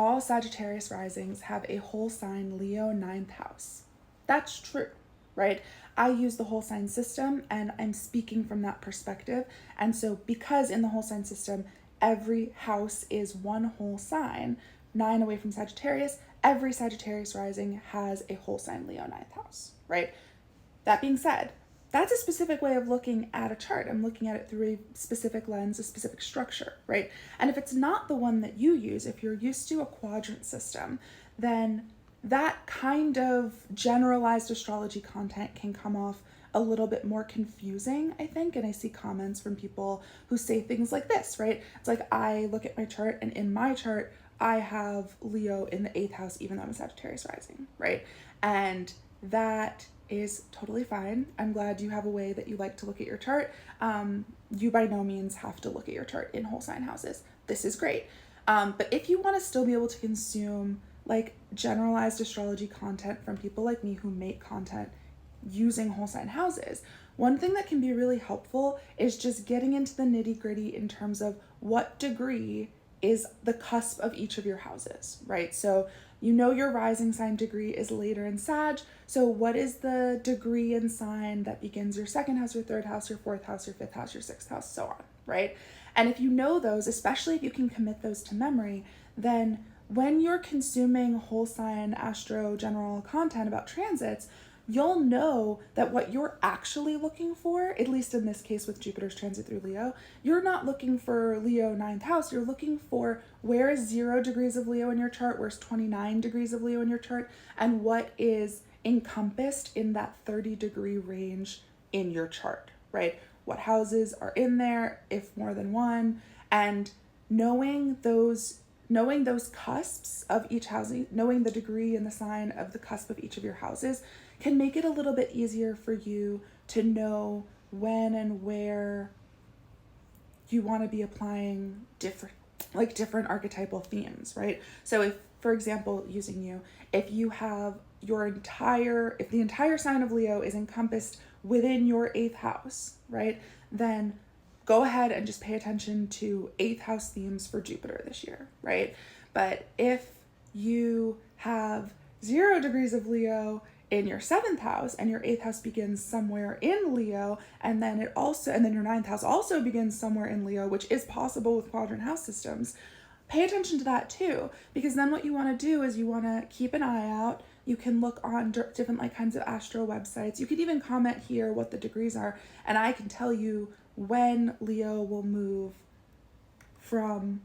all Sagittarius risings have a whole sign Leo 9th house. That's true, right? I use the whole sign system and I'm speaking from that perspective. And so because in the whole sign system, every house is one whole sign, 9 away from Sagittarius, every Sagittarius rising has a whole sign Leo 9th house, right? That being said, that's a specific way of looking at a chart. I'm looking at it through a specific lens, a specific structure, right? And if it's not the one that you use, if you're used to a quadrant system, then that kind of generalized astrology content can come off a little bit more confusing, I think. And I see comments from people who say things like this, right? It's like, I look at my chart and in my chart, I have Leo in the 8th house, even though I'm a Sagittarius rising, right? And that is totally fine. I'm glad you have a way that you like to look at your chart. You by no means have to look at your chart in whole sign houses. This is great. But if you want to still be able to consume like generalized astrology content from people like me who make content using whole sign houses, one thing that can be really helpful is just getting into the nitty gritty in terms of what degree is the cusp of each of your houses, right? So you know your rising sign degree is later in Sag. So what is the degree and sign that begins your 2nd house, your 3rd house, your 4th house, your 5th house, your 6th house, so on, right? And if you know those, especially if you can commit those to memory, then when you're consuming whole sign astro general content about transits, you'll know that what you're actually looking for, at least in this case with Jupiter's transit through Leo, you're not looking for Leo 9th house, you're looking for where is 0 degrees of Leo in your chart, where's 29 degrees of Leo in your chart, and what is encompassed in that 30-degree range in your chart, right? What houses are in there, if more than one, and knowing those cusps of each housing, knowing the degree and the sign of the cusp of each of your houses can make it a little bit easier for you to know when and where you want to be applying different archetypal themes, right? So if, for example, using you, if you have if the entire sign of Leo is encompassed within your 8th house, right, then go ahead and just pay attention to 8th house themes for Jupiter this year, right? But if you have 0 degrees of Leo in your 7th house and your 8th house begins somewhere in Leo, and then your 9th house also begins somewhere in Leo, which is possible with quadrant house systems, pay attention to that too, because then what you want to do is you want to keep an eye out. You can look on different kinds of astro websites. You could even comment here what the degrees are, and I can tell you when Leo will move from